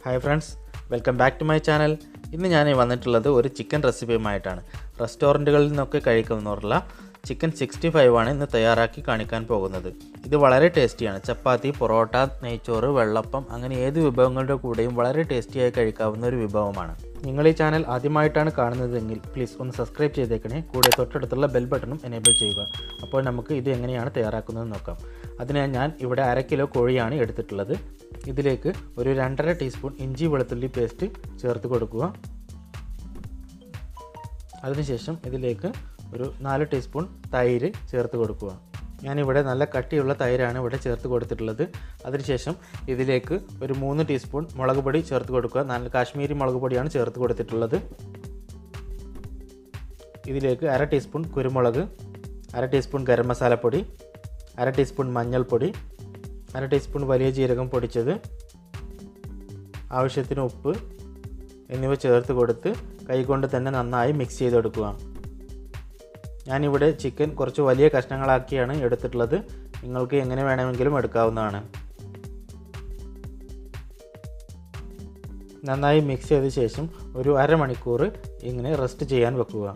Hi friends, welcome back to my channel. ഇന്ന് ഞാൻ വന്നിട്ടുള്ളത് ഒരു ചിക്കൻ റെസിപ്പിയുമായിട്ടാണ്. റെസ്റ്റോറൻറ്റുകളിൽ നിന്നൊക്കെ കഴിക്കുന്നവരുള്ള ചിക്കൻ 65 ആണ് ഇന്ന് തയ്യാറാക്കി കാണിക്കാൻ പോകുന്നത്. ഇത് വളരെ ടേസ്റ്റിയാണ്. ചപ്പാത്തി, പൊറോട്ട, നെയ്ച്ചോറ്, വെള്ളപ്പം അങ്ങനെ ഏത് വിഭവങ്ങളുടെ കൂടെയും വളരെ ടേസ്റ്റിയായി കഴിക്കാവുന്ന ഒരു വിഭവമാണ്. നിങ്ങൾ ഈ ചാനൽ ആദ്യമായിട്ടാണ് കാണുന്നതെങ്കിൽ പ്ലീസ് ഒന്ന് സബ്സ്ക്രൈബ് ചെയ്തേക്കണേ. കൂടെ തൊട്ടടുത്തുള്ള ബെൽ ബട്ടണും എനേബിൾ ചെയ്യുക. അപ്പോൾ നമുക്ക് ഇത് എങ്ങനെയാണ് തയ്യാറാക്കുന്നത് നോക്കാം. അതിനായി ഞാൻ ഇവിടെ 1/2 കിലോ കോഴിയാണ് എടുത്തിട്ടുള്ളത്. ഇതിലേക്ക് ഒരു 2.5 ടീസ്പൂൺ ഇഞ്ചി വെളുത്തുള്ളി പേസ്റ്റ് ചേർത്ത് കൊടുക്കുക. അതിനുശേഷം ഇതിലേക്ക് ഒരു 4 ടീസ്പൂൺ തൈര് ചേർത്ത് കൊടുക്കുക. ഞാനിവിടെ നല്ല കട്ടിയുള്ള തൈരാണ് ഇവിടെ ചേർത്ത് കൊടുത്തിട്ടുള്ളത്. അതിനുശേഷം ഇതിലേക്ക് ഒരു 3 ടീസ്പൂൺ മുളക് പൊടി ചേർത്ത് കൊടുക്കുക. നല്ല കാശ്മീരി മുളക് പൊടിയാണ് ചേർത്ത് കൊടുത്തിട്ടുള്ളത്. ഇതിലേക്ക് 1/2 ടീസ്പൂൺ കുരുമുളക്, 1/2 ടീസ്പൂൺ ഗരം മസാലപ്പൊടി, 1/2 ടീസ്പൂൺ മഞ്ഞൾപ്പൊടി, 1/2 ടീസ്പൂൺ വലിയ ജീരകം പൊടിച്ചത്, ആവശ്യത്തിന് ഉപ്പ് എന്നിവ ചേർത്ത് കൊടുത്ത് കൈകൊണ്ട് തന്നെ നന്നായി മിക്സ് ചെയ്തെടുക്കുക. ഞാനിവിടെ ചിക്കൻ കുറച്ച് വലിയ കഷ്ണങ്ങളാക്കിയാണ് എടുത്തിട്ടുള്ളത്. നിങ്ങൾക്ക് എങ്ങനെ വേണമെങ്കിലും എടുക്കാവുന്നതാണ്. നന്നായി മിക്സ് ചെയ്ത ശേഷം ഒരു 1/2 മണിക്കൂർ ഇങ്ങനെ റെസ്റ്റ് ചെയ്യാൻ വെക്കുക.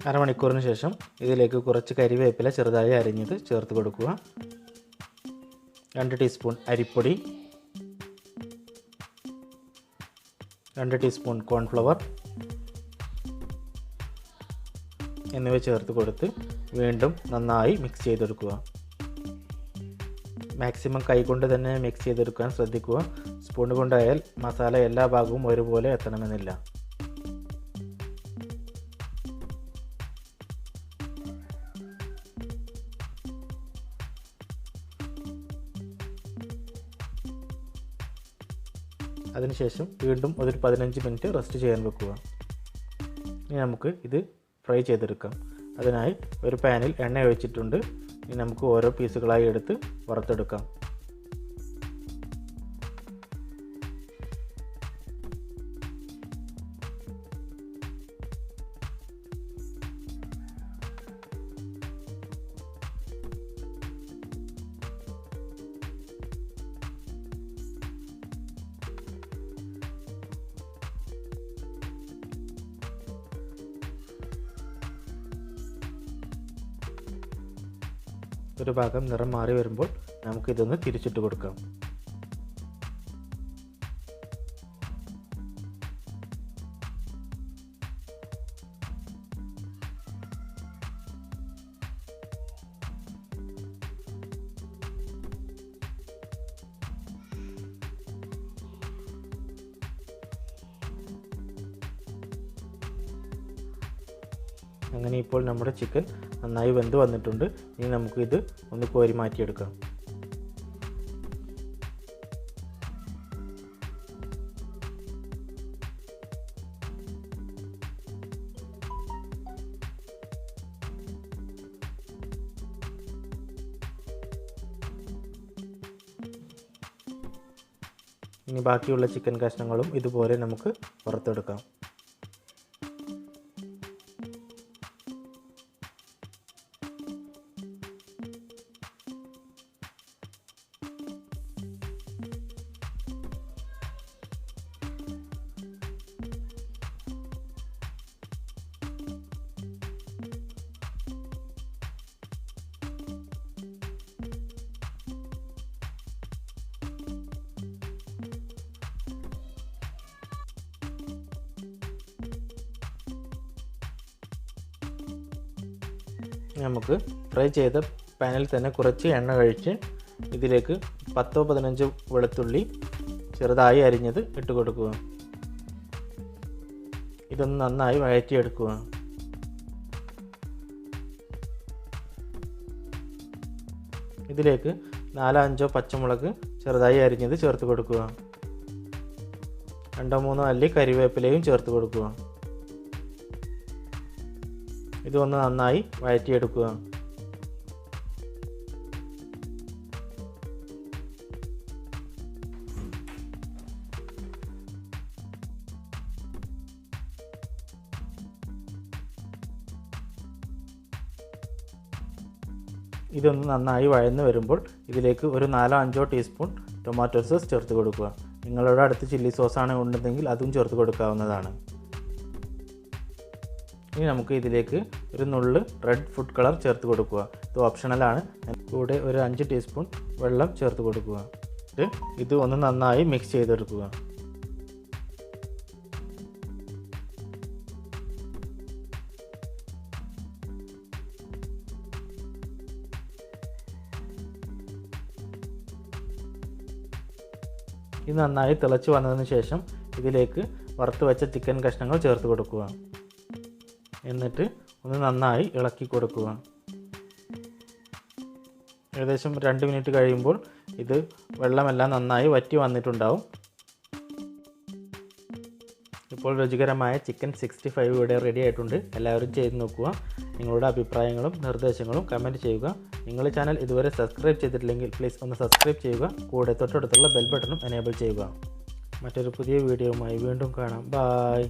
1/2 മണിക്കൂറിന് ശേഷം ഇതിലേക്ക് കുറച്ച് കരിവേപ്പില ചെറുതായി അരിഞ്ഞത് ചേർത്ത് കൊടുക്കുക. 2 ടീസ്പൂൺ അരിപ്പൊടി, 2 ടീസ്പൂൺ കോൺഫ്ലവർ എന്നിവ ചേർത്ത് കൊടുത്ത് വീണ്ടും നന്നായി മിക്സ് ചെയ്തെടുക്കുക. മാക്സിമം കൈകൊണ്ട് തന്നെ മിക്സ് ചെയ്തെടുക്കാൻ ശ്രദ്ധിക്കുക. സ്പൂൺ കൊണ്ടായാൽ മസാല എല്ലാ ഭാഗവും ഒരുപോലെ എത്തണമെന്നില്ല. അതിനുശേഷം വീണ്ടും ഒരു 15 മിനിറ്റ് റെസ്റ്റ് ചെയ്യാൻ വെക്കുക. ഇനി നമുക്ക് ഇത് ഫ്രൈ ചെയ്തെടുക്കാം. അതിനായി ഒരു പാനിൽ എണ്ണ ഒഴിച്ചിട്ടുണ്ട്. ഇനി നമുക്ക് ഓരോ പീസുകളായി എടുത്ത് വറുത്തെടുക്കാം. ഒരു ഭാഗം നിറം മാറി വരുമ്പോൾ നമുക്കിതൊന്ന് തിരിച്ചിട്ട് കൊടുക്കാം. അങ്ങനെ ഇപ്പോൾ നമ്മുടെ ചിക്കൻ നന്നായി വെന്ത് വന്നിട്ടുണ്ട്. ഇനി നമുക്ക് ഇത് ഒന്ന് കോരി മാറ്റിയെടുക്കാം. ഇനി ബാക്കിയുള്ള ചിക്കൻ കഷ്ണങ്ങളും ഇതുപോലെ നമുക്ക് വറുത്തെടുക്കാം. നമുക്ക് ഫ്രൈ ചെയ്ത പാനിൽ തന്നെ കുറച്ച് എണ്ണ കഴിച്ച് ഇതിലേക്ക് 10-15 വെളുത്തുള്ളി ചെറുതായി അരിഞ്ഞത് ഇട്ട് കൊടുക്കുക. ഇതൊന്ന് നന്നായി വഴറ്റിയെടുക്കുക. ഇതിലേക്ക് 4-5 പച്ചമുളക് ചെറുതായി അരിഞ്ഞത് ചേർത്ത് കൊടുക്കുക. 2-3 അല്ലി കരിവേപ്പിലയും ചേർത്ത് കൊടുക്കുക. ഇതൊന്ന് നന്നായി വഴറ്റിയെടുക്കുക. ഇതൊന്ന് നന്നായി വഴന്ന് വരുമ്പോൾ ഇതിലേക്ക് ഒരു 4-5 ടീസ്പൂൺ ടൊമാറ്റോ സോസ് ചേർത്ത് കൊടുക്കുക. നിങ്ങളുടെ അടുത്ത് ചില്ലി സോസാണ് ഉണ്ടെങ്കിൽ അതും ചേർത്ത് കൊടുക്കാവുന്നതാണ്. ഇനി നമുക്ക് ഇതിലേക്ക് ഒരു നുള്ള് റെഡ് ഫുഡ് കളർ ചേർത്ത് കൊടുക്കുക. ഇത് ഓപ്ഷണലാണ്. കൂടെ ഒരു 5 ടീസ്പൂൺ വെള്ളം ചേർത്ത് കൊടുക്കുക. ഇത് ഒന്ന് നന്നായി മിക്സ് ചെയ്തെടുക്കുക. ഇത് നന്നായി തിളച്ച് വന്നതിന് ശേഷം ഇതിലേക്ക് വറുത്ത് വെച്ച ചിക്കൻ കഷ്ണങ്ങൾ ചേർത്ത് കൊടുക്കുക. എന്നിട്ട് ഒന്ന് നന്നായി ഇളക്കി കൊടുക്കുക. ഏകദേശം 2 മിനിറ്റ് കഴിയുമ്പോൾ ഇത് വെള്ളമെല്ലാം നന്നായി വറ്റി വന്നിട്ടുണ്ടാവും. ഇപ്പോൾ രുചികരമായ ചിക്കൻ 65 ഇവിടെ റെഡി ആയിട്ടുണ്ട്. എല്ലാവരും ചെയ്ത് നോക്കുക. നിങ്ങളുടെ അഭിപ്രായങ്ങളും നിർദ്ദേശങ്ങളും കമൻറ്റ് ചെയ്യുക. നിങ്ങൾ ചാനൽ ഇതുവരെ സബ്സ്ക്രൈബ് ചെയ്തിട്ടില്ലെങ്കിൽ പ്ലീസ് ഒന്ന് സബ്സ്ക്രൈബ് ചെയ്യുക. കൂടെ തൊട്ടടുത്തുള്ള ബെൽ ബട്ടണും എനേബിൾ ചെയ്യുക. മറ്റൊരു പുതിയ വീഡിയോയുമായി വീണ്ടും കാണാം. ബൈ.